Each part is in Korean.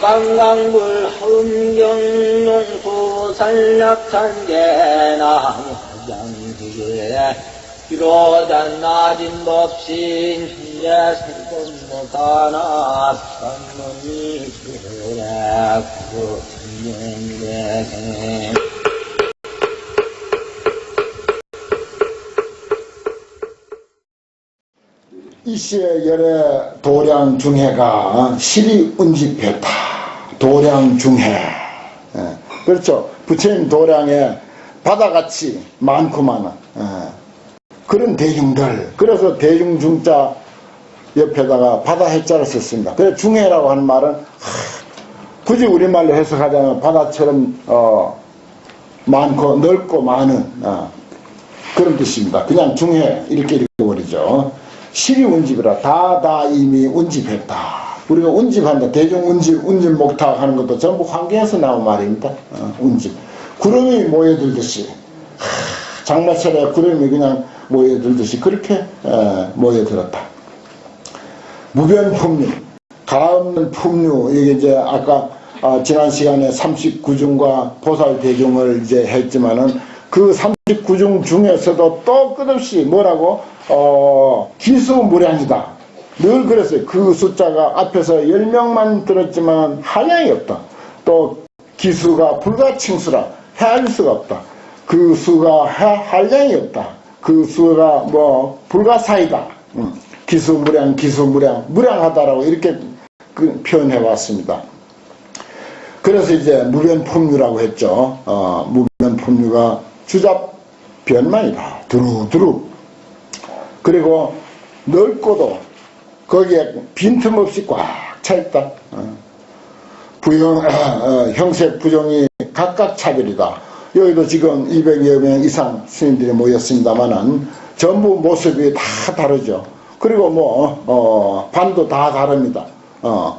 강강불 흥경용수 산락산계나무 장지에 비로잔 낮은 법신 현재 생존못하나 산문이 그래 구천년대 이시의 열의 도량중해가 실이 운집했다. 도량중해. 그렇죠. 부처님 도량에 바다같이 많구만은 그런 대중들. 그래서 대중중자 옆에다가 바다 해자를 썼습니다. 그래서 중해라고 하는 말은 굳이 우리말로 해석하자면 바다처럼 많고 넓고 많은 그런 뜻입니다. 그냥 중해 이렇게 읽어버리죠. 실이 운집이라 다 이미 운집했다. 우리가 운집한다. 대중 운집 목탁 하는 것도 전부 환경에서 나온 말입니다. 운집. 구름이 모여들듯이 장마철에 구름이 그냥 모여들듯이 그렇게 모여들었다. 무변품류, 가없는 품류. 이게 이제 아까 지난 시간에 39중과 보살대중을 이제 했지만은 그 39중 중에서도 또 끝없이 뭐라고? 기수무량이다. 늘 그랬어요. 그 숫자가 앞에서 10명만 들었지만 한량이 없다. 또 기수가 불가칭수라 헤아릴 수가 없다. 그 수가 한량이 없다. 그 수가 뭐 불가사이다. 기수무량 무량하다라고 이렇게 표현해 왔습니다. 그래서 이제 무변품류라고 했죠. 무변품류가 주잡변만이다. 두루두루. 그리고 넓고도 거기에 빈틈없이 꽉 차있다. 형색 부종이 각각 차별이다. 여기도 지금 200여 명 이상 스님들이 모였습니다만은 전부 모습이 다 다르죠. 그리고 뭐 반도 다 다릅니다.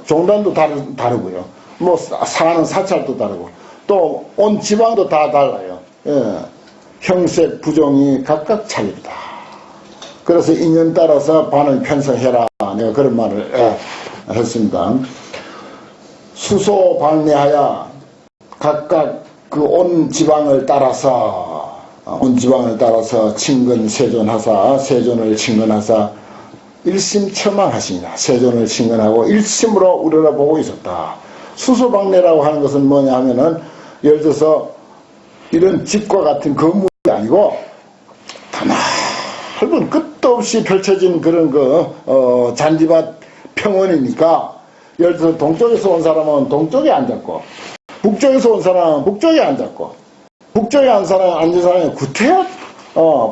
종단도 다르고요. 뭐 사는 사찰도 다르고 또 온 지방도 다 달라요. 형색 부종이 각각 차별이다. 그래서 인연 따라서 반을 편성해라. 내가 그런 말을 했습니다. 수소방내하여 각각 그 온 지방을 따라서 친근세존하사 세존을 친근하사 일심처망하십니다. 세존을 친근하고 일심으로 우러러보고 있었다. 수소방내라고 하는 것은 뭐냐 하면은 예를 들어서 이런 집과 같은 건물이 아니고 넓은 끝도 없이 펼쳐진 그런 잔디밭 평원이니까 예를 들어서 동쪽에서 온 사람은 동쪽에 앉았고 북쪽에서 온 사람은 북쪽에 앉았고 북쪽에 앉은 사람이 구태여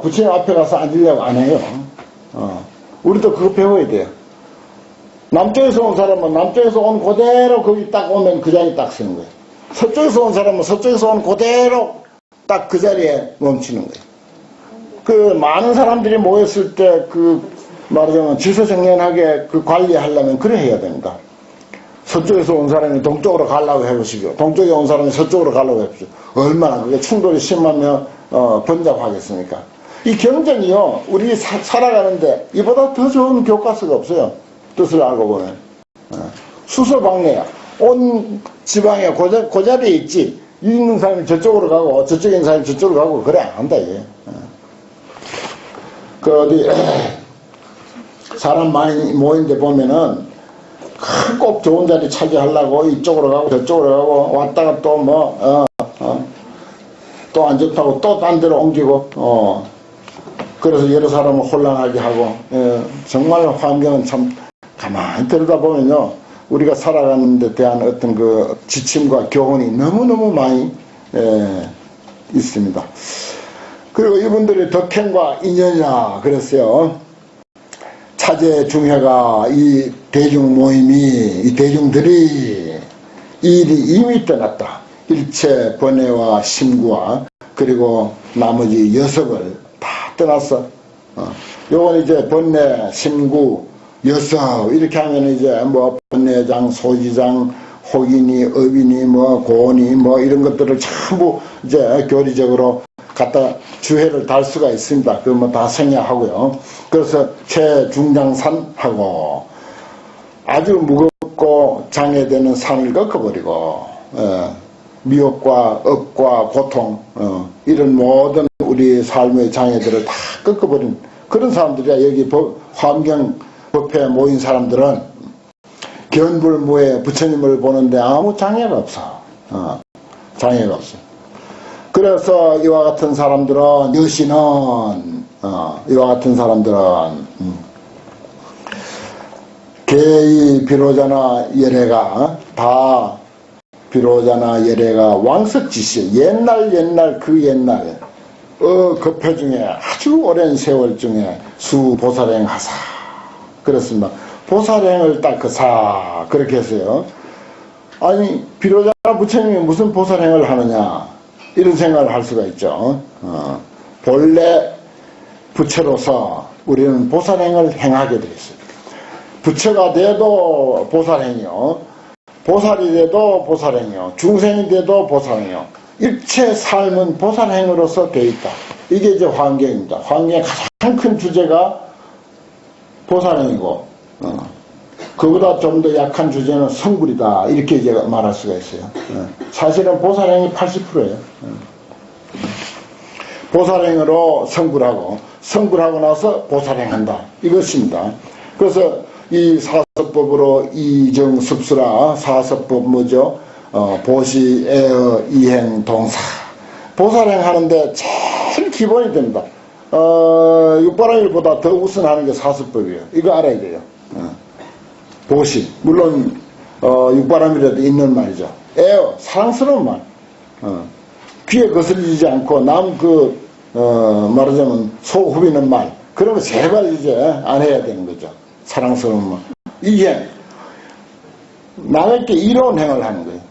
부처님 앞에 가서 앉으려고 안 해요. 우리도 그거 배워야 돼요. 남쪽에서 온 사람은 남쪽에서 온 그대로 거기 딱 오면 그 자리에 딱 서는 거예요. 서쪽에서 온 사람은 서쪽에서 온 그대로 딱 그 자리에 멈추는 거예요. 그 많은 사람들이 모였을 때 말하자면 질서정연하게 관리하려면 그래 해야 됩니다. 서쪽에서 온 사람이 동쪽으로 가려고 해보시고 동쪽에 온 사람이 서쪽으로 가려고 해보시고 얼마나 그게 충돌이 심하면 번잡하겠습니까? 이 경전이요 우리 살아가는데 이보다 더 좋은 교과서가 없어요. 뜻을 알고 보면 수소방내야 온 지방에 그 자리에 있지 있는 사람이 저쪽으로 가고 저쪽에 있는 사람이 저쪽으로 가고 그래 안 한다 이게. 어디 사람 많이 모인 데 보면은 꼭 좋은 자리 차지하려고 이쪽으로 가고 저쪽으로 가고 왔다가 또 또 안 좋다고 또 딴 데로 옮기고 그래서 여러 사람을 혼란하게 하고 정말 환경은 참 가만히 들여다보면요 우리가 살아가는 데 대한 어떤 그 지침과 교훈이 너무너무 많이 있습니다. 그리고 이분들이 덕행과 인연이라 그랬어요. 차제 중회가 이 대중 모임이 이 대중들이 일이 이미 떠났다. 일체 번뇌와 심구와 그리고 나머지 6을 다 떠났어. 요건 이제 번뇌, 심구, 6 이렇게 하면 이제 뭐 번뇌장, 소지장, 혹이니, 업이니, 뭐 고니, 뭐 이런 것들을 전부 이제 교리적으로 갖다 주회를 달 수가 있습니다. 그 뭐 다 생략하고요. 그래서 최중장산하고 아주 무겁고 없고 장애되는 산을 꺾어버리고 미혹과 억과 고통 이런 모든 우리 삶의 장애들을 다 꺾어버린 그런 사람들이야. 여기 환경법회에 모인 사람들은 견불무에 부처님을 보는데 아무 장애가 없어. 장애가 없어. 그래서 이와 같은 사람들은 여신은 이와 같은 사람들은 개의 비로자나 예래가 다 비로자나 예래가 왕석지시 옛날 그 옛날 급회 중에 아주 오랜 세월 중에 수보살행 하사 그렇습니다. 보살행을 닦으사 그렇게 했어요. 아니 비로자나 부처님이 무슨 보살행을 하느냐 이런 생각을 할 수가 있죠. 본래 부처로서 우리는 보살행을 행하게 되어 있습니다. 부처가 돼도 보살행이요. 보살이 돼도 보살행이요. 중생이 돼도 보살행이요. 일체 삶은 보살행으로서 되어 있다. 이게 이제 환경입니다. 환경의 가장 큰 주제가 보살행이고 그보다 좀 더 약한 주제는 성불이다. 이렇게 이제 말할 수가 있어요. 사실은 보살행이 80%예요. 보살행으로 성불하고 성불하고 나서 보살행한다. 이것입니다. 그래서 이 사서법으로 이정습수라 사서법 뭐죠? 보시, 애어, 이행, 동사. 보살행 하는데 제일 기본이 됩니다. 육바라밀보다 더 우선하는 게 사서법이에요. 이거 알아야 돼요. 보시. 물론, 육바라밀에도 있는 말이죠. 애어, 사랑스러운 말. 귀에 거슬리지 않고 남 말하자면 속 후비는 말. 그러면 제발 이제 안 해야 되는 거죠. 사랑스러운 말. 이행. 남에게 이로운 행을 하는 거예요.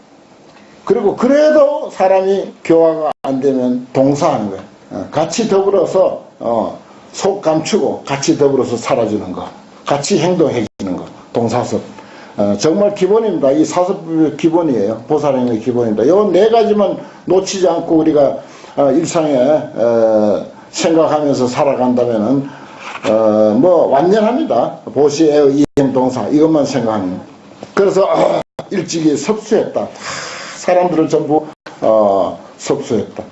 그리고 그래도 사람이 교화가 안 되면 동사하는 거예요. 같이 더불어서 속 감추고 같이 더불어서 살아주는 거. 같이 행동해 주는 거. 동사섭. 정말 기본입니다. 이 사섭의 기본이에요. 보살행의 기본입니다. 이 네 가지만 놓치지 않고 우리가 일상에 생각하면서 살아간다면은 뭐 완전합니다. 보시, 애어, 이행, 동사 이것만 생각하면. 그래서 일찍이 섭수했다. 사람들은 전부 섭수했다.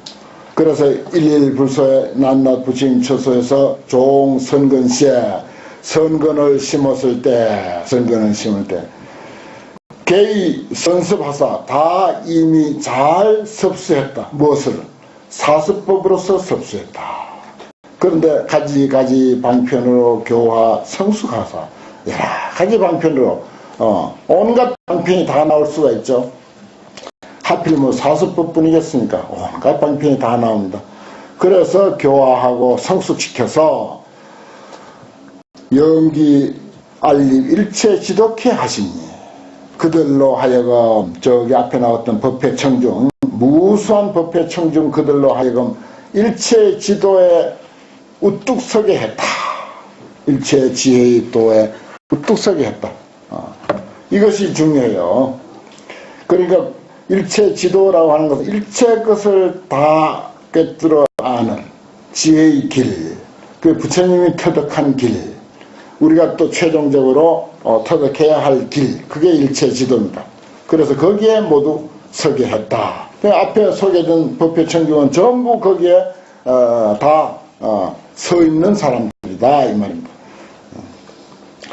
그래서 일일불소에 낱낱 부처님 처소에서 종 선근시에 선근을 심었을 때 개의 선습하사 다 이미 잘 섭수했다. 무엇을? 사습법으로서 섭수했다. 그런데 가지 방편으로 교화 성숙하사 여러 가지 방편으로 온갖 방편이 다 나올 수가 있죠. 하필 뭐 사습법뿐이겠습니까? 온갖 방편이 다 나옵니다. 그래서 교화하고 성숙시켜서 영기 알립 일체 지독해 하시니 그들로 하여금 저기 앞에 나왔던 법회청중 무수한 법회청중 그들로 하여금 일체 지도에 우뚝 서게 했다. 일체 지혜의 도에 우뚝 서게 했다. 이것이 중요해요. 그러니까 일체 지도라고 하는 것은 일체 것을 다 꿰뚫어 아는 지혜의 길, 그 부처님이 터득한 길, 우리가 또 최종적으로 터득해야 할 길, 그게 일체 지도입니다. 그래서 거기에 모두 서게 했다. 앞에 소개된 법회청중은 전부 거기에 다 서 있는 사람들이다 이 말입니다.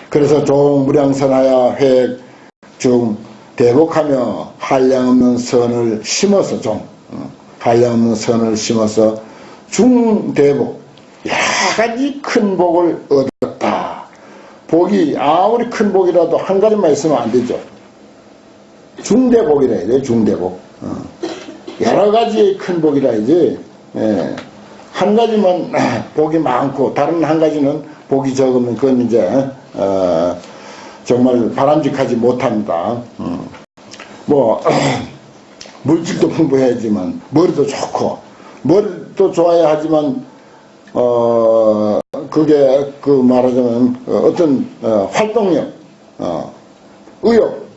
그래서 종무량선하여 회중 대복하며 한량없는 선을 심어서 한량없는 선을 심어서 중대복 여러 가지 큰 복을 얻었다. 복이 아무리 큰 복이라도 한 가지만 있으면 안 되죠. 중대복이라 해야 돼. 중대복. 여러 가지의 큰 복이라 해야지. 한 가지만 복이 많고 다른 한 가지는 복이 적으면 그건 이제 정말 바람직하지 못합니다. 뭐 물질도 풍부해야지만 머리도 좋고 머리도 좋아야 하지만 그게 그 말하자면 어떤 활동력, 의욕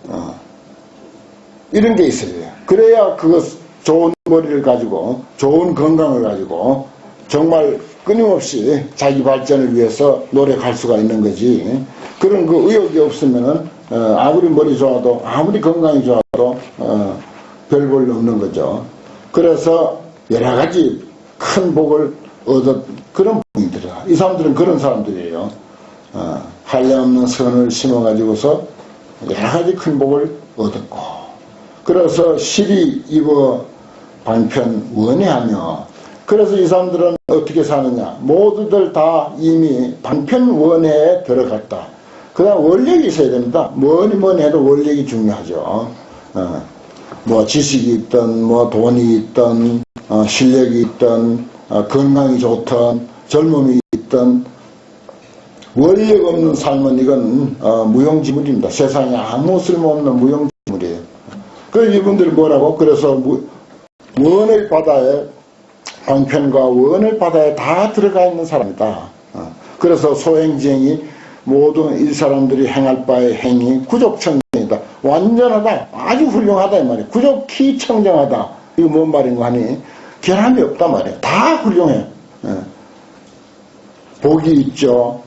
이런 게 있어야 돼요. 그래야 그거 좋은 머리를 가지고 좋은 건강을 가지고 정말 끊임없이 자기 발전을 위해서 노력할 수가 있는 거지. 그런 그 의욕이 없으면은 아무리 머리 좋아도 아무리 건강이 좋아도 별 볼 없는 거죠. 그래서 여러 가지 큰 복을 얻었 그런 분들이다. 이 사람들은 그런 사람들이에요. 한량없는 선을 심어가지고서 여러 가지 큰 복을 얻었고, 그래서 실이 입어 방편 원해하며, 그래서 이 사람들은 어떻게 사느냐, 모두들 다 이미 방편 원해에 들어갔다. 그 다음 원력이 있어야 됩니다. 뭐니 해도 원력이 중요하죠. 뭐 지식이 있든 뭐 돈이 있든 실력이 있든 건강이 좋든 젊음이 있든 원력 없는 삶은 이건 무용지물입니다. 세상에 아무 쓸모없는 무용지물이에요. 그래서 이분들이 뭐라고? 그래서 원의 바다에, 방편과 원의 바다에 다 들어가 있는 사람이다. 그래서 소행지행이 모든 이 사람들이 행할 바의 행위 구족청정이다. 완전하다. 아주 훌륭하다 이 말이에요. 구족히 청정하다. 이거 뭔 말인가 하니 결함이 없다 말이에요. 다 훌륭해. 복이 있죠.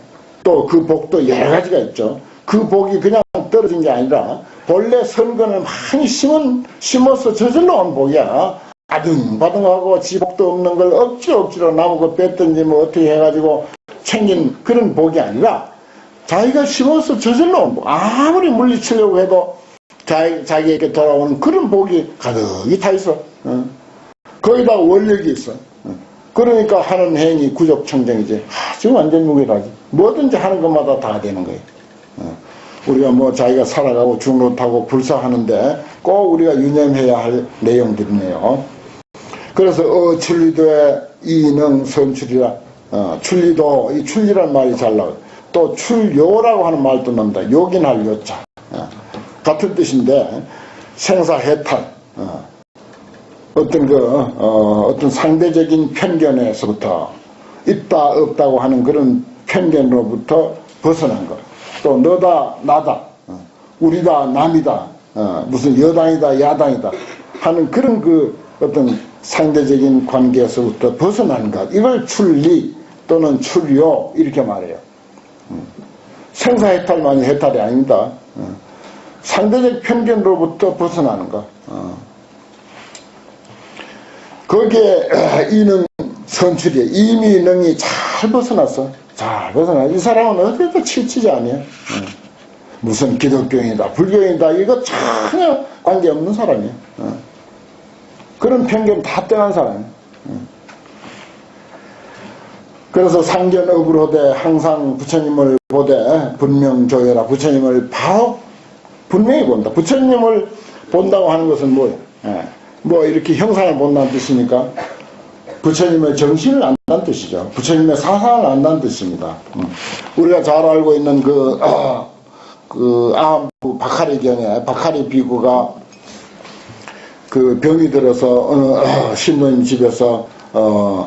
또 그 복도 여러 가지가 있죠. 그 복이 그냥 떨어진 게 아니라 본래 선근을 많이 심어서 저질러 온 복이야. 바등바등하고 지복도 없는 걸 억지로 나무고 뺐든지 뭐 어떻게 해가지고 챙긴 그런 복이 아니라 자기가 심어서 저질러 온 복. 아무리 물리치려고 해도 자기에게 돌아오는 그런 복이 가득히 타 있어. 거기다 원력이 있어. 그러니까 하는 행위 구족청정이지. 지금 완전 무결하지. 뭐든지 하는 것마다 다 되는 거예요. 우리가 뭐 자기가 살아가고 중로타고 불사하는데 꼭 우리가 유념해야 할 내용들이네요. 그래서 출리도의 이능 선출이라. 출리도, 이 출리란 말이 잘 나와요. 또 출요라고 하는 말도 납니다. 요긴할 요자. 같은 뜻인데 생사해탈. 어떤 상대적인 편견에서부터 있다 없다고 하는 그런 편견으로부터 벗어난 것. 또 너다 나다, 우리다 남이다, 무슨 여당이다 야당이다 하는 그런 그 어떤 상대적인 관계에서부터 벗어난 것. 이걸 출리 또는 출요 이렇게 말해요. 생사해탈만이 해탈이 아닙니다. 상대적 편견으로부터 벗어나는 것. 거기에 이능 선출이에요. 이미 능이 잘 벗어났어. 잘 벗어나. 이 사람은 어디에도 치치지 않아요. 무슨 기독교인이다, 불교인이다, 이거 전혀 관계없는 사람이에요. 그런 편견 다 떠난 사람이에요. 그래서 상견업으로되 항상 부처님을 보되 분명조여라. 부처님을 바로 분명히 본다. 부처님을 본다고 하는 것은 뭐예요? 뭐 이렇게 형상을 본다는 뜻입니까? 부처님의 정신을 안다는 뜻이죠. 부처님의 사상을 안다는 뜻입니다. 우리가 잘 알고 있는 박하리 경에 박하리 비구가 그 병이 들어서 어느 신도님 집에서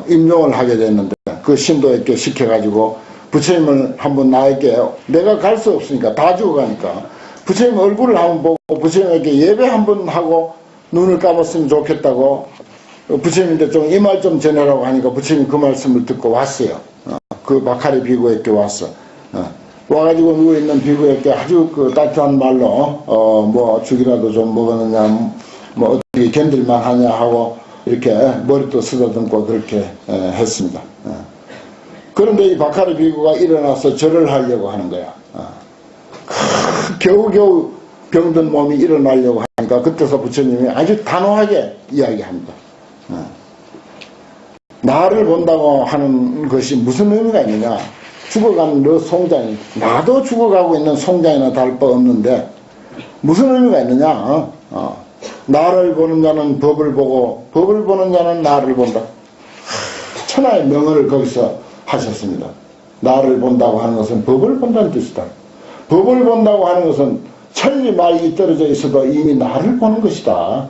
임종을 하게 됐는데 그 신도에게 시켜가지고 부처님을 한번 나에게 내가 갈 수 없으니까 다 죽어가니까 부처님 얼굴을 한번 보고 부처님에게 예배 한번 하고 눈을 감았으면 좋겠다고 부처님한테 좀 이 말 좀 전해라고 하니까 부처님이 그 말씀을 듣고 왔어요. 그 박하리 비구에게 왔어. 와가지고 누워있는 비구에게 아주 그 따뜻한 말로 뭐 죽이라도 좀 먹었느냐 뭐 어떻게 견딜만 하냐 하고 이렇게 머리도 쓰다듬고 그렇게 했습니다. 그런데 이 박하리 비구가 일어나서 절을 하려고 하는 거야. 겨우겨우 병든 몸이 일어나려고 하니까 그때서 부처님이 아주 단호하게 이야기합니다. 나를 본다고 하는 것이 무슨 의미가 있느냐. 죽어가는 너 송장이 나도 죽어가고 있는 송장이나 다를 바 없는데 무슨 의미가 있느냐. 나를 보는 자는 법을 보고 법을 보는 자는 나를 본다. 천하의 명언을 거기서 하셨습니다. 나를 본다고 하는 것은 법을 본다는 뜻이다. 법을 본다고 하는 것은 천리 말이 떨어져 있어도 이미 나를 보는 것이다.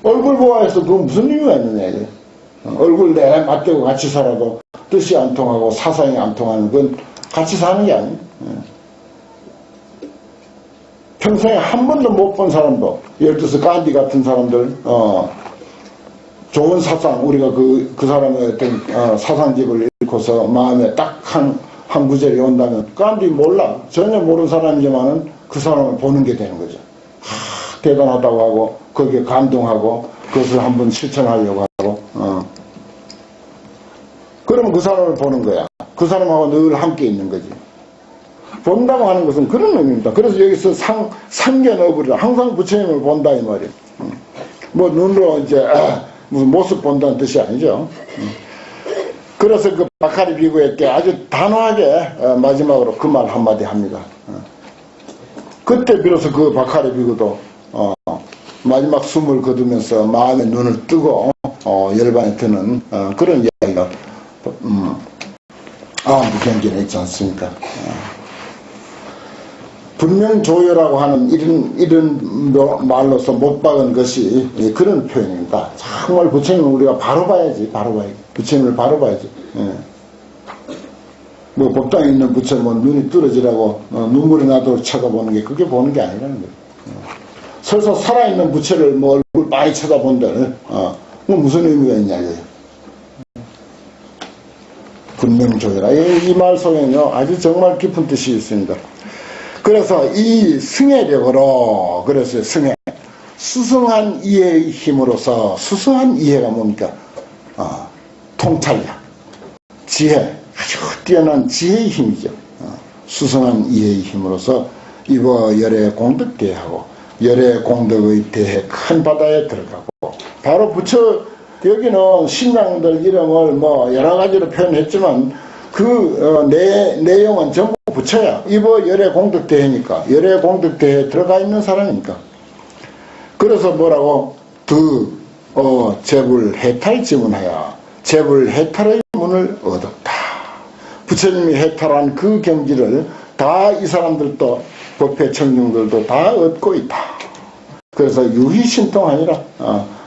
얼굴 보아해서 그 무슨 의미가 있느냐. 이제. 얼굴 내가 맞대고 같이 살아도 뜻이 안 통하고 사상이 안 통하는 건 같이 사는 게 아니에요. 평생에 한 번도 못 본 사람도 예를 들어서 간디 같은 사람들 좋은 사상 우리가 그 사람의 어떤 사상집을 읽고서 마음에 딱 한 구절이 온다면 간디 몰라 전혀 모르는 사람이지만은 그 사람을 보는 게 되는 거죠. 대단하다고 하고 거기에 감동하고 그것을 한번 실천하려고 하고 그러면 그 사람을 보는 거야. 그 사람하고 늘 함께 있는 거지. 본다고 하는 것은 그런 의미입니다. 그래서 여기서 상견어불이라 항상 부처님을 본다 이 말이에요. 뭐 눈으로 이제 무슨 모습 본다는 뜻이 아니죠. 그래서 그 바카리 비구에게 아주 단호하게 마지막으로 그 말 한마디 합니다. 그때 비로소 그 바카리 비구도 마지막 숨을 거두면서 마음의 눈을 뜨고 열반에 드는 그런 이야기가 무경전에 있지 않습니까? 분명조여라고 하는 이런 말로서 못 박은 것이 그런 표현입니다. 정말 부처님을 우리가 바로 봐야지, 부처님을 바로 봐야지. 뭐 법당에 있는 부처 뭐 눈이 뚫어지라고 눈물이 나도록 쳐다보는 게 그게 보는 게 아니라는 거예요. 설사 살아있는 부처를 뭐 얼굴 많이 쳐다본들 뭐 무슨 의미가 있냐 이거예요. 분명조여라. 이 말 속에는요 아주 정말 깊은 뜻이 있습니다. 그래서 이 승해력으로 그래서 승해 수승한 이해의 힘으로서 수승한 이해가 뭡니까? 통찰력, 지혜, 아주 뛰어난 지혜의 힘이죠. 수승한 이해의 힘으로서 이거 열의 공덕대하고 열의 공덕의 대해 큰 바다에 들어가고 바로 부처 여기는 신앙들 이름을 뭐 여러 가지로 표현했지만 그 내용은 전부 부처야. 이거 열의 공덕대회니까 열의 공덕대회에 들어가 있는 사람이니까. 그래서 뭐라고 재불해탈지문하여 재불해탈의 문을 얻었다. 부처님이 해탈한 그 경지를 다 이 사람들도 법회 청중들도 다 얻고 있다. 그래서 유희신통하니라.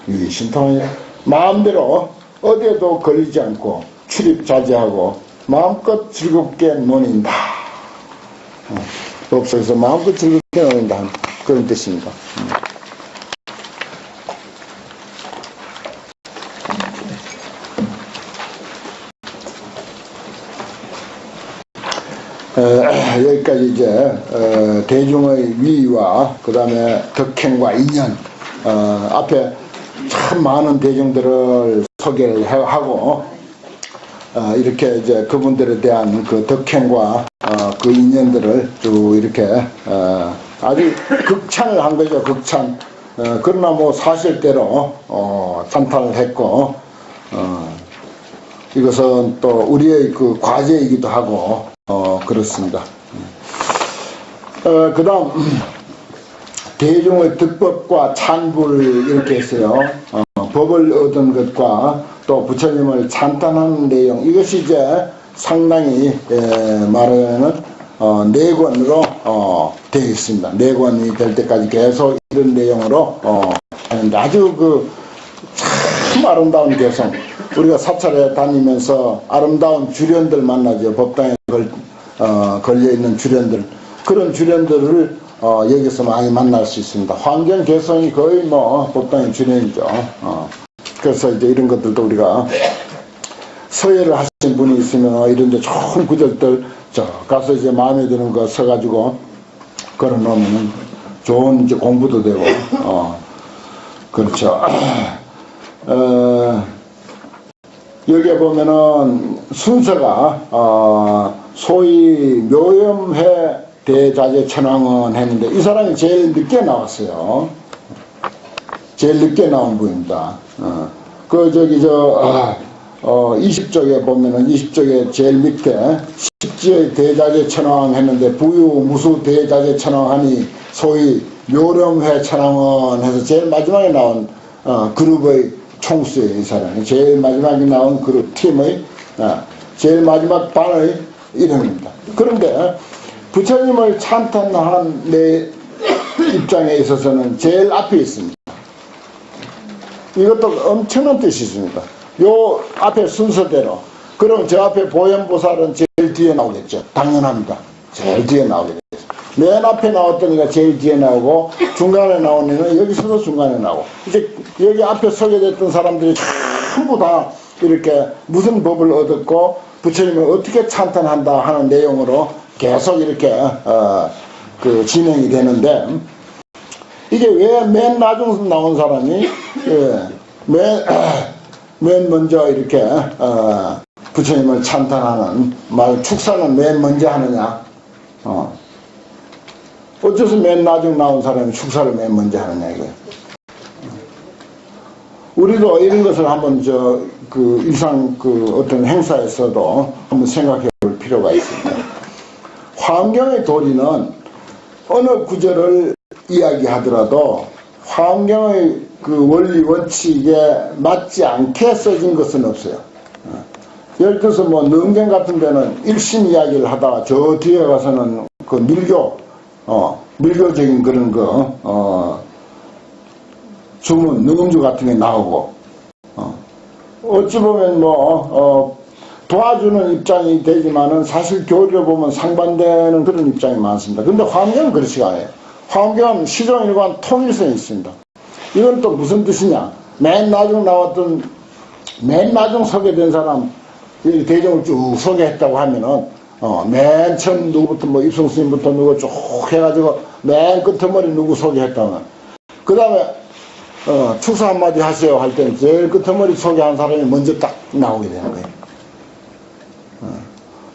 유희신통하니라. 마음대로 어디에도 걸리지 않고 출입자제하고 마음껏 즐겁게 논인다. 법석에서 마음껏 즐겁게 논인다. 그런 뜻입니다. 여기까지 이제 대중의 위와 그 다음에 덕행과 인연 앞에 참 많은 대중들을 소개를 하고 이렇게 이제 그분들에 대한 그 덕행과 그 인연들을 쭉 이렇게 아주 극찬을 한 거죠. 극찬. 그러나 뭐 사실대로 찬탄을 했고 이것은 또 우리의 그 과제이기도 하고 그렇습니다. 그 다음 대중의 득법과 찬불 이렇게 했어요. 법을 얻은 것과 또 부처님을 찬탄하는 내용 이것이 이제 상당히 말하자면 네 권으로 되어 있습니다. 네 권이 될 때까지 계속 이런 내용으로 하는데 아주 참 아름다운 개성. 우리가 사찰에 다니면서 아름다운 주련들 만나죠. 법당에 걸려있는 주련들. 그런 주련들을 여기서 많이 만날 수 있습니다. 환경 개성이 거의 뭐 법당의 주련이죠. 그래서 이제 이런 것들도 우리가 서예를 하신 분이 있으면 이런 데 좋은 구절들 가서 이제 마음에 드는 거 써가지고 걸어 놓으면 좋은 이제 공부도 되고 그렇죠. 여기에 보면은 순서가 소위 묘염회 대자재 천왕원 했는데 이 사람이 제일 늦게 나왔어요. 제일 늦게 나온 분입니다. 20쪽에 보면은 20쪽에 제일 밑에 십지의 대자재 천왕 했는데 부유 무수 대자재 천왕 하니 소위 묘렴회 천왕원 해서 제일 마지막에 나온 그룹의 총수예요. 이 사람이 제일 마지막에 나온 그룹 팀의 제일 마지막 반의 이름입니다. 그런데 부처님을 찬탄하는 내 입장에 있어서는 제일 앞에 있습니다. 이것도 엄청난 뜻이 있습니다. 요 앞에 순서대로 그럼 저 앞에 보현보살은 제일 뒤에 나오겠죠. 당연합니다. 제일 뒤에 나오게 되겠죠. 맨 앞에 나왔던 애가 제일 뒤에 나오고 중간에 나온 애는 여기서도 중간에 나오고 이제 여기 앞에 소개됐던 사람들이 전부 다 이렇게 무슨 법을 얻었고 부처님을 어떻게 찬탄한다 하는 내용으로 계속 이렇게 그 진행이 되는데, 이게 왜 맨 나중 나온 사람이 맨 먼저 이렇게 부처님을 찬탄하는 말 축사는 맨 먼저 하느냐? 어째서 맨 나중 나온 사람이 축사를 맨 먼저 하느냐 이거예요. 우리도 이런 것을 한번 그 일상 그 어떤 행사에서도 한번 생각해 볼 필요가 있습니다. 화엄경의 도리는 어느 구절을 이야기하더라도 화엄경의 그 원리 원칙에 맞지 않게 써진 것은 없어요. 예를 들어서 뭐 능경 같은 데는 일심 이야기를 하다가 저 뒤에 가서는 그 밀교적인 그런 주문, 능음주 같은 게 나오고, 어찌 보면 도와주는 입장이 되지만은 사실 교리를 보면 상반되는 그런 입장이 많습니다. 근데 화엄경은 그렇지가 않아요. 화엄경은 시종일관 통일성이 있습니다. 이건 또 무슨 뜻이냐? 맨 나중 나왔던, 맨 나중 소개된 사람, 대종을 쭉 소개했다고 하면은, 맨 처음 누구부터 입성스님부터 누구 쭉 해가지고 맨 끝머리 누구 소개했다면, 그 다음에 축사 한마디 하세요 할 때는 제일 끝머리 소개한 사람이 먼저 딱 나오게 되는 거예요.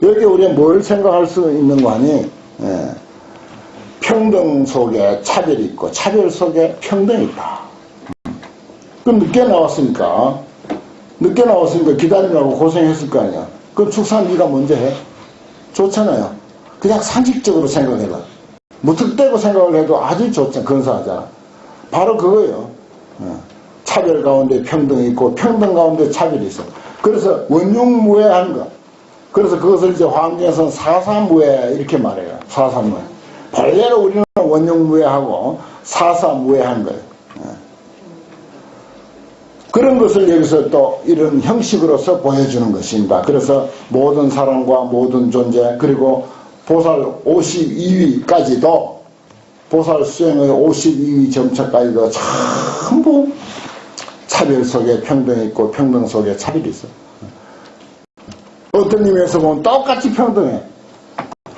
여기 우리가 뭘 생각할 수 있는 거 아니? 평등 속에 차별이 있고 차별 속에 평등이 있다. 그럼 늦게 나왔으니까 기다리느라고 고생했을 거 아니야. 그럼 축사 네가 먼저 해. 좋잖아요. 그냥 상식적으로 생각해봐. 무턱대고 생각을 해도 아주 좋잖아. 근사하잖아. 바로 그거예요. 차별 가운데 평등이 있고 평등 가운데 차별이 있어. 그래서 원흉무해한 거. 그래서 그것을 이제 화엄경에서는 사사무해 이렇게 말해요. 사사무해. 본래는 우리는 원흉무해하고 사사무해한 거예요. 그런 것을 여기서 또 이런 형식으로서 보여주는 것입니다. 그래서 모든 사람과 모든 존재 그리고 보살 52위까지도 보살 수행의 52위 점차까지도 전부 차별 속에 평등이 있고 평등 속에 차별이 있어. 어떤 의미에서 보면 똑같이 평등해.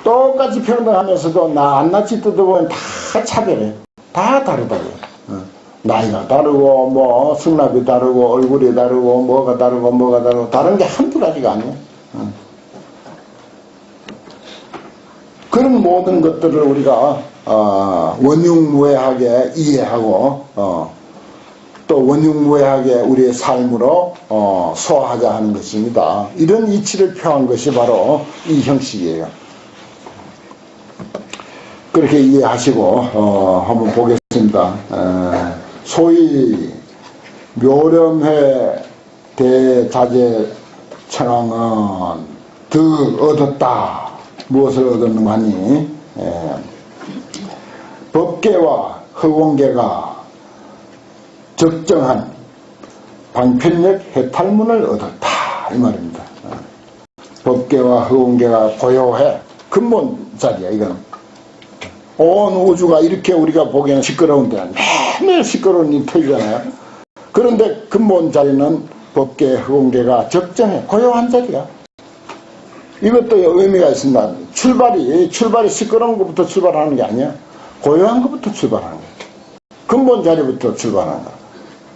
똑같이 평등하면서도 낱낱이 뜯어보면 다 차별해. 다 다르다고. 나이가 다르고 승납이 다르고 얼굴이 다르고 뭐가 다르고 다른 게 한두 가지가 아니에요. 그런 모든 것들을 우리가 원흉무해하게 이해하고 또 원흉무해하게 우리의 삶으로 소화하자 하는 것입니다. 이런 이치를 표한 것이 바로 이 형식이에요. 그렇게 이해하시고 한번 보겠습니다. 소위 묘렴회 대자재 천왕은 득 얻었다. 무엇을 얻었는가 하니 법계와 허공계가 적정한 방편력 해탈문을 얻었다 이 말입니다. 법계와 허공계가 고요해 근본 자리야. 이건 온 우주가 이렇게 우리가 보기에는 시끄러운데 매일 시끄러운 이 터지잖아요. 그런데 근본 자리는 법계 허공계가 적정해 고요한 자리야. 이것도 의미가 있습니다. 출발이 시끄러운 것부터 출발하는 게 아니야. 고요한 것부터 출발하는 거야. 근본 자리부터 출발하는 거야.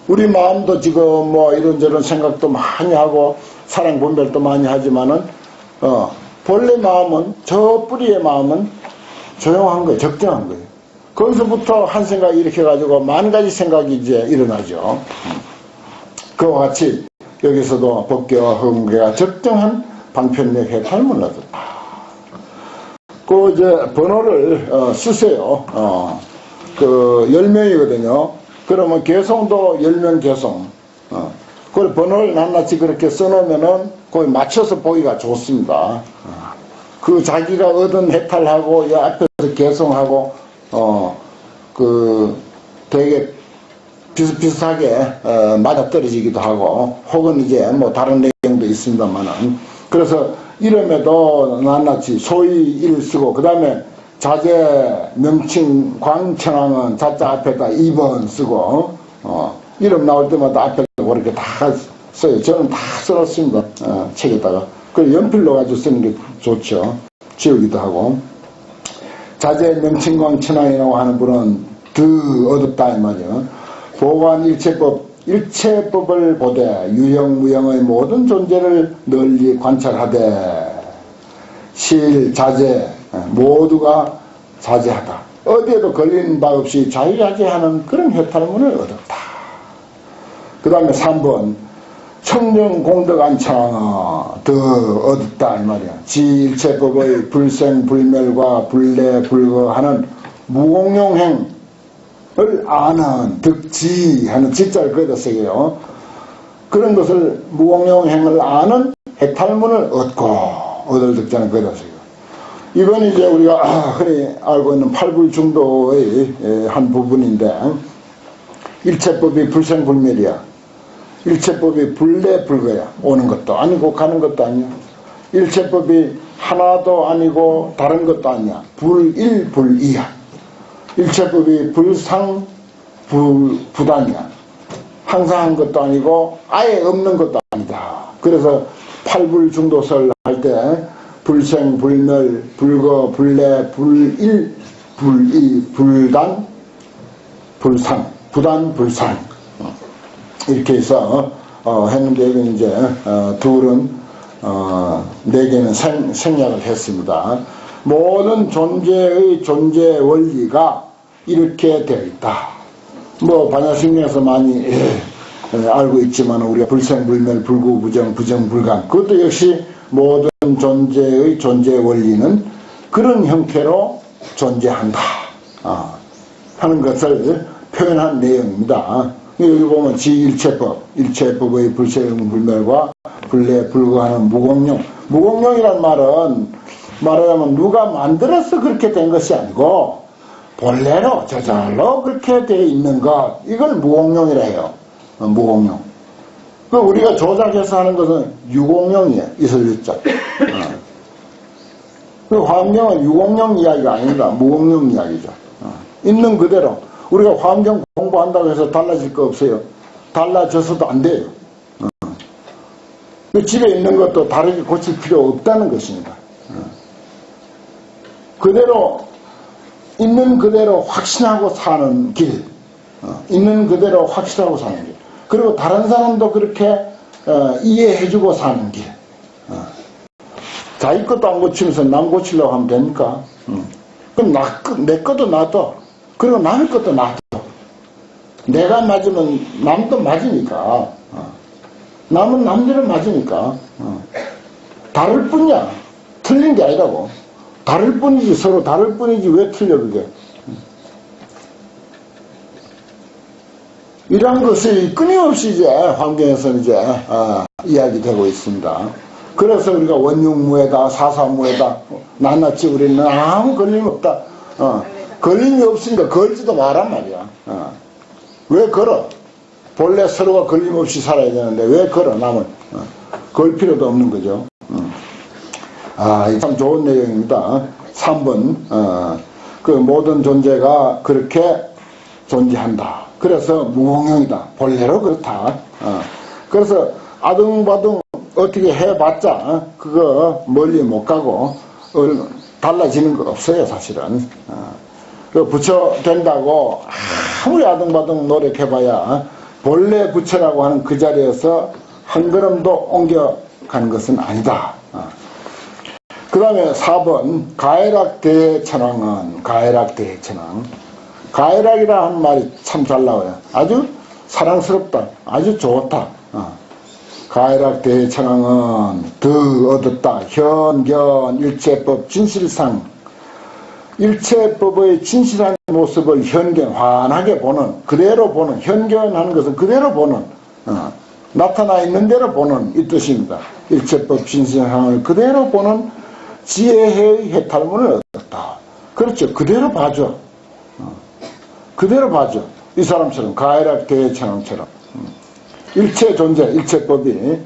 우리 마음도 지금 이런저런 생각도 많이 하고 사랑 분별도 많이 하지만은 본래 마음은 저 뿌리의 마음은 조용한 거예요. 적정한 거예요. 거기서부터 한 생각이 이렇게 가지고 만 가지 생각이 이제 일어나죠. 그와 같이 여기서도 법계와 허공계가 적정한 방편력 해탈문을 얻었다. 그 이제 번호를 쓰세요. 그 10명이거든요. 그러면 개송도 10명 개송. 그 번호를 낱낱이 그렇게 써놓으면은 거기 맞춰서 보기가 좋습니다. 그 자기가 얻은 해탈하고 이 앞에서 개송하고 그 되게 비슷비슷하게 맞아떨어지기도 하고 혹은 이제 다른 내용도 있습니다만은 그래서 이름에도 낱낱이 소위 일 쓰고 그 다음에 자재 명칭 광천왕은 자자 앞에다 2번 쓰고 이름 나올 때마다 앞에다 그렇게 다 써요. 저는 다 써놨습니다. 책에다가. 그래서 연필로 가지고 쓰는 게 좋죠. 지우기도 하고. 자제 명칭광 천왕이라고 하는 분은 더 어둡다 이 말이야. 보관 일체법을 보되 유형 무형의 모든 존재를 널리 관찰하되 실 자제 모두가 자제하다. 어디에도 걸리는 바 없이 자유자재하는 그런 해탈문을 얻었다. 그 다음에 3번 청정 공덕 안창 더 얻었다 이 말이야. 지일체법의 불생불멸과 불내불거하는 무공용행을 아는 득지하는 지자를 거기다 쓰게요. 그런 것을 무공용행을 아는 해탈문을 얻고 얻을 득자는 거기다 쓰게요. 이건 이제 우리가 흔히 알고 있는 팔불중도의 한 부분인데 일체법이 불생불멸이야. 일체법이 불내불거야. 오는 것도 아니고 가는 것도 아니야. 일체법이 하나도 아니고 다른 것도 아니야. 불일불이야. 일체법이 불상부단이야. 항상 한 것도 아니고 아예 없는 것도 아니다. 그래서 팔불중도설 할 때 불생불멸 불거 불내 불일 불이 불단 불상 부단 불상 이렇게 해서 했는데 여기 이제 둘은 네 개는 생략을 했습니다. 모든 존재의 존재 원리가 이렇게 되어 있다. 뭐 반야심리에서 많이 알고 있지만 우리가 불생불멸 불구부정 부정불감 그것도 역시 모든 존재의 존재 원리는 그런 형태로 존재한다 하는 것을 표현한 내용입니다. 여기 보면 지일체법, 일체법의 불생불멸과 불내불거하는 무공용. 무공용이란 말은 말하자면 누가 만들어서 그렇게 된 것이 아니고 본래로 저절로 그렇게 되어 있는 것. 이걸 무공용이라 해요. 무공용. 그 우리가 조작해서 하는 것은 유공용이에요. 이설유자. 그 화엄경은 유공용 이야기가 아닙니다. 무공용 이야기죠. 있는 그대로. 우리가 화엄경 공부한다고 해서 달라질 거 없어요. 달라져서도 안 돼요. 그 집에 있는 것도 다르게 고칠 필요 없다는 것입니다. 그대로 있는 그대로 확신하고 사는 길. 있는 그대로 확신하고 사는 길. 그리고 다른 사람도 그렇게 이해해주고 사는 길. 자기 것도 안 고치면서 남 고치려고 하면 됩니까? 그럼 내 것도 놔둬. 그리고 남의 것도 놔둬. 내가 맞으면 남도 맞으니까. 남은 남들은 맞으니까. 다를 뿐이야. 틀린 게 아니라고. 다를 뿐이지. 서로 다를 뿐이지. 왜 틀려 그게. 이런 것이 끊임없이 이제 환경에서 이제 이야기되고 있습니다. 그래서 우리가 원흉무에다 사사무에다 낱낱이 우리는 아무 걸림 없다. 걸림이 없으니까 걸지도 마란 말이야. 왜 걸어? 본래 서로가 걸림없이 살아야 되는데 왜 걸어 남을? 걸 필요도 없는 거죠. 참 좋은 내용입니다. 3번 그 모든 존재가 그렇게 존재한다. 그래서 무공용이다. 본래로 그렇다. 그래서 아둥바둥 어떻게 해봤자 그거 멀리 못 가고 달라지는 거 없어요 사실은. 그 부처 된다고 아무리 아둥바둥 노력해봐야 본래 부처라고 하는 그 자리에서 한 걸음도 옮겨간 것은 아니다. 그 다음에 4번 가해락대천왕은 가해락대천왕. 가해락이라 하는 말이 참 잘 나와요. 아주 사랑스럽다. 아주 좋다. 가해락대천왕은 더 얻었다. 현견 일체법 진실상 일체법의 진실한 모습을 현견 환하게 보는 그대로 보는 현견하는 것은 그대로 보는 나타나 있는 대로 보는 이 뜻입니다. 일체법 진실상을 그대로 보는 지혜의 해탈문을 얻었다. 그렇죠. 그대로 봐줘. 그대로 봐줘. 이 사람처럼 가해락 대천왕처럼 일체 존재 일체법이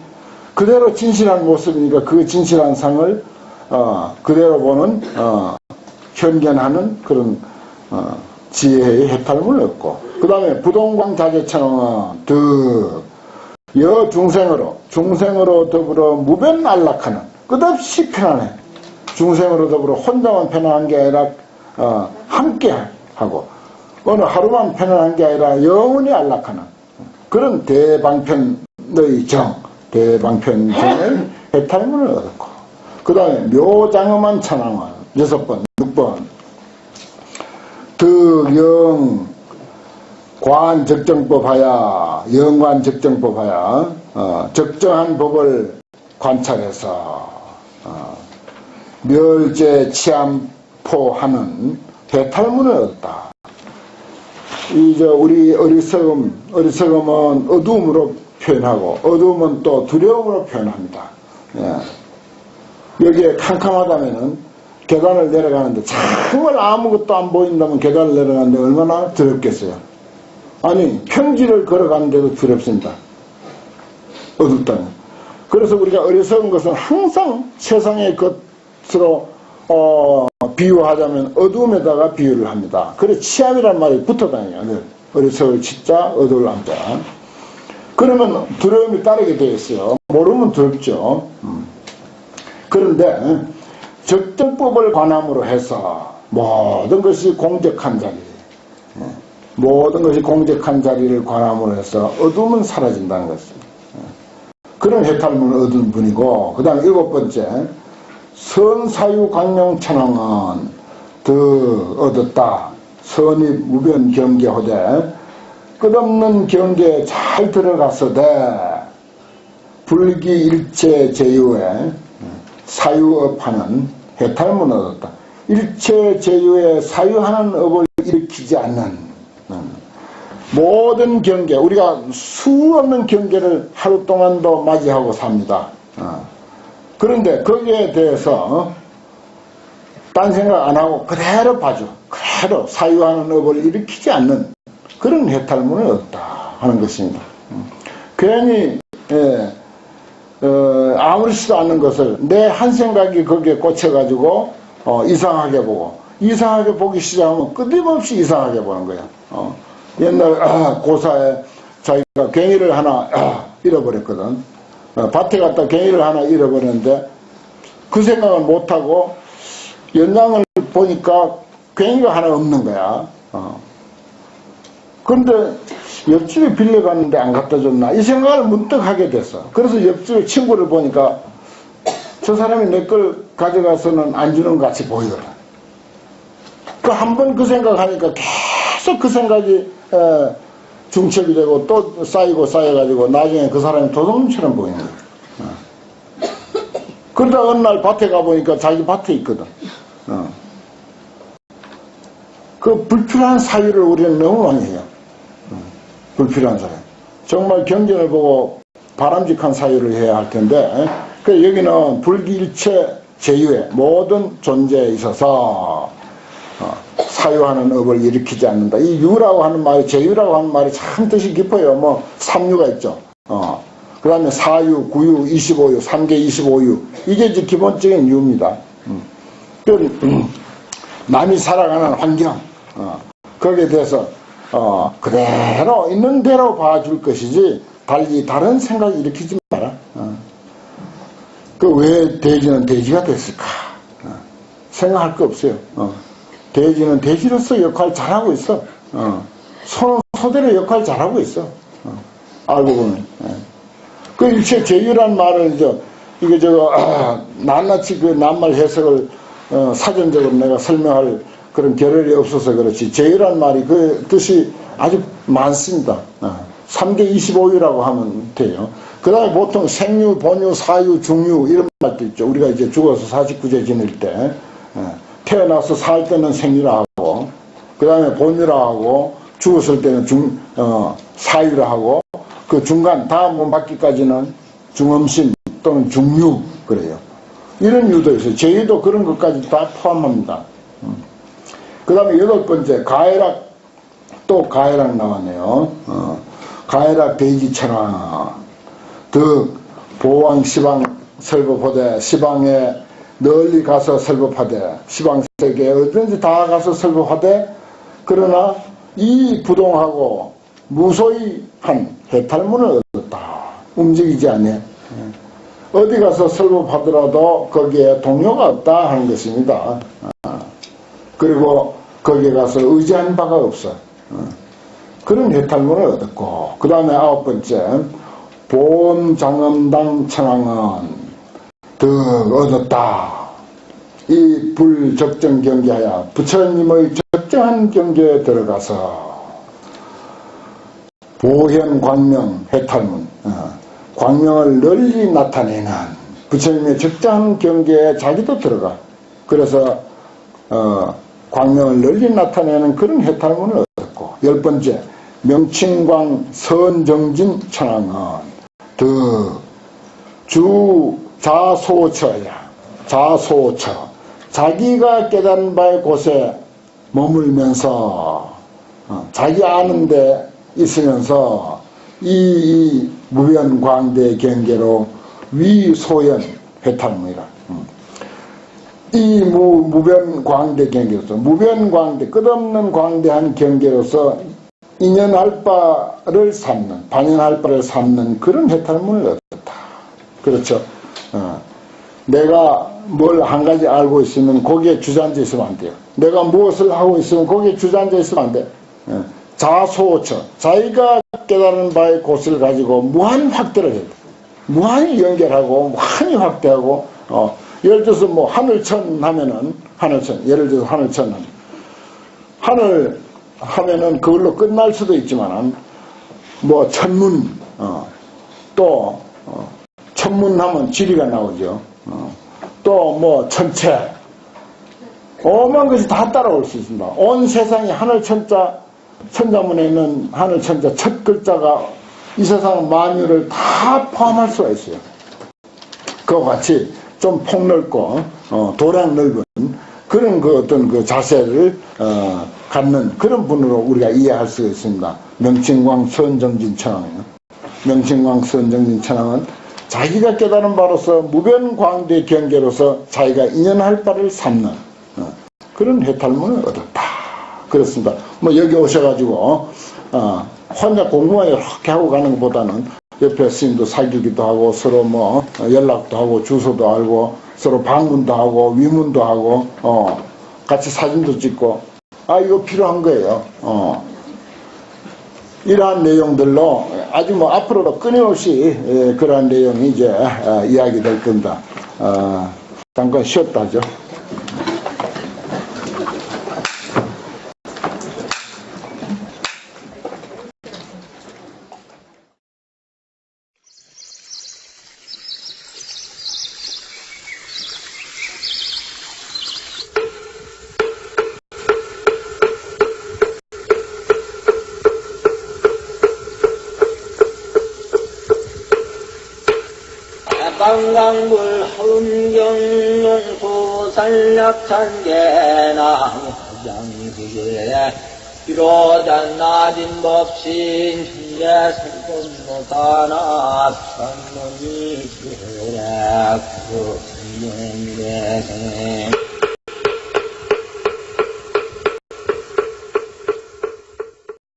그대로 진실한 모습이니까 그 진실한 상을 그대로 보는 현견하는 그런 지혜의 해탈문을 얻고 그 다음에 부동광 자재천왕은 더 중생으로 더불어 무변 안락하는 끝없이 편안해. 중생으로 더불어 혼자만 편안한 게 아니라 함께 하고 어느 하루만 편안한 게 아니라 영원히 안락하는 그런 대방편의 정, 대방편정의 해탈문을 얻었고, 그 다음에 묘장엄한 천왕은 6번, 6번 득영 관적정법하야, 영관적정법하야, 적정한 법을 관찰해서 멸제 치암포하는 해탈문을 얻었다. 우리 어리석음은 어두움으로 표현하고, 어두움은 또 두려움으로 표현합니다. 예. 여기에 캄캄하다면은 계단을 내려가는데, 정말 아무것도 안 보인다면 계단을 내려가는데 얼마나 두렵겠어요. 아니, 평지를 걸어가는데도 두렵습니다. 어둡다면. 그래서 우리가 어리석은 것은 항상 세상의 것으로 비유하자면 어두움에다가 비유를 합니다. 그래 치암이란 말이 붙어 다녀요. 어리석을 치자, 어두울 암자. 그러면 두려움이 따르게 되어 있어요. 모르면 두렵죠. 그런데 적정법을 관함으로 해서 모든 것이 공적한 자리, 모든 것이 공적한 자리를 관함으로 해서 어둠은 사라진다는 것입니다. 그런 해탈문을 얻은 분이고, 그 다음 7번째 선사유광명천왕은 얻었다. 선이 무변 경계호대 끝없는 경계에 잘 들어갔어대 불기일체 제유에 사유업하는 해탈문을 얻었다. 일체 제유에 사유하는 업을 일으키지 않는 모든 경계, 우리가 수없는 경계를 하루 동안도 맞이하고 삽니다. 그런데 거기에 대해서 딴 생각 안 하고 그대로 봐줘. 그대로 사유하는 업을 일으키지 않는 그런 해탈문을 얻다 하는 것입니다. 괜히 아무렇지도 않은 것을 내 한 생각이 거기에 꽂혀가지고 이상하게 보고, 이상하게 보기 시작하면 끊임없이 이상하게 보는 거야. 옛날 고사에 자기가 괭이를 하나 잃어버렸거든. 밭에 갔다 괭이를 하나 잃어버렸는데 그 생각을 못하고 연장을 보니까 괭이가 하나 없는 거야. 그런데 옆집에 빌려갔는데 안 갖다 줬나 이 생각을 문득 하게 됐어. 그래서 옆집에 친구를 보니까 저 사람이 내 걸 가져가서는 안 주는 것 같이 보이더라. 그 한 번 그 생각하니까 계속 그 생각이 중첩이 되고 또 쌓여가지고 나중에 그 사람이 도둑놈처럼 보이는 거야. 그러다 어느 날 밭에 가보니까 자기 밭에 있거든. 그 불필요한 사유를 우리는 너무 많이 해요. 불필요한 사유. 정말 경전을 보고 바람직한 사유를 해야 할 텐데, 여기는 불기일체 제유의 모든 존재에 있어서 사유하는 업을 일으키지 않는다. 이 유라고 하는 말이, 제유라고 하는 말이 참 뜻이 깊어요. 뭐 3유가 있죠. 그 다음에 4유, 9유, 25유, 3개 25유. 이게 이제 기본적인 유입니다. 남이 살아가는 환경, 거기에 대해서 그대로 있는 대로 봐줄 것이지 달리 다른 생각 일으키지 마라. 왜 돼지는 돼지가 됐을까? 생각할 거 없어요. 돼지는 돼지로서 역할 잘하고 있어. 소는 소대로 역할 잘하고 있어. 알고 보면. 그 일체 제유란 말을 이게 낱낱이 그 낱말 해석을 사전적으로 내가 설명할 그런 겨를이 없어서 그렇지, 제유란 말이 그 뜻이 아주 많습니다. 3개 25유라고 하면 돼요. 그 다음에 보통 생유, 본유, 사유, 중유 이런 말도 있죠. 우리가 이제 죽어서 49제 지낼 때 태어나서 살 때는 생유라 하고, 그 다음에 본유라 하고, 죽었을 때는 사유라 하고, 그 중간 다음 문 받기까지는 중음신 또는 중유 그래요. 이런 유도 있어요. 제유도 그런 것까지 다 포함합니다. 그 다음에 8번째 가해락, 또 가해락 나왔네요. 가해락 대지천왕 보왕 시방 설법하되, 시방에 널리 가서 설법하되, 시방세계에 어디든지 다 가서 설법하되, 그러나 이 부동하고 무소히 한 해탈문을 얻었다. 움직이지 않네. 어디 가서 설법하더라도 거기에 동요가 없다 하는 것입니다. 그리고 거기에 가서 의지한 바가 없어. 그런 해탈문을 얻었고, 그 다음에 9번째, 본장엄당 천왕은 더 얻었다. 이 불적정 경계하여 부처님의 적정한 경계에 들어가서 보현 광명 해탈문, 광명을 널리 나타내는 부처님의 적정한 경계에 자기도 들어가. 그래서 광명을 널리 나타내는 그런 해탈문을 얻었고, 10번째, 명칭광 선정진 천왕은 더 주자소처야. 자소처. 자기가 깨달은 바의 곳에 머물면서 자기 아는 데 있으면서 이 무변광대 경계로 위소연 해탈문이라. 이 무변광대 경계로서 무변광대 끝없는 광대한 경계로서 인연할 바를 삼는 반연할 바를 삼는 그런 해탈문을 얻었다. 그렇죠. 내가 뭘 한 가지 알고 있으면 거기에 주저앉아 있으면 안 돼요. 내가 무엇을 하고 있으면 거기에 주저앉아 있으면 안 돼. 자소처. 자기가 깨달은 바의 곳을 가지고 무한 확대를 해야 돼. 무한히 연결하고 무한히 확대하고 예를 들어서 뭐 하늘천 하면은 하늘천 예를 들어서 하늘천은 하늘 하면은 그걸로 끝날 수도 있지만은 뭐 천문 또 천문하면 지리가 나오죠. 또 뭐 천체 오만 것이 다 따라올 수 있습니다. 온 세상이 하늘천자 천자문에 있는 하늘천자 첫 글자가 이 세상 만유를 다 포함할 수가 있어요. 그와 같이 좀 폭넓고 도량 넓은 그런 그 어떤 그 자세를 갖는 그런 분으로 우리가 이해할 수가 있습니다. 명칭광 선정진 천왕이요. 명칭광 선정진 천왕은 자기가 깨달은 바로서 무변광대 경계로서 자기가 인연할 바를 삼는 그런 해탈문을 얻었다. 그렇습니다. 뭐 여기 오셔가지고 혼자 공부만 이렇게 하고 가는 것보다는 옆에 스님도 사귀기도 하고 서로 뭐 연락도 하고 주소도 알고 서로 방문도 하고 위문도 하고 같이 사진도 찍고 이거 필요한 거예요. 이러한 내용들로 아주 뭐 앞으로도 끊임없이 그러한 내용이 이제 이야기될 겁니다. 잠깐 쉬었다 하죠. 방광불 훈경용수 산략찬계나 장기에 비로잔 낮은 법신 현재 살건못하나 산문이 그래 그 인생에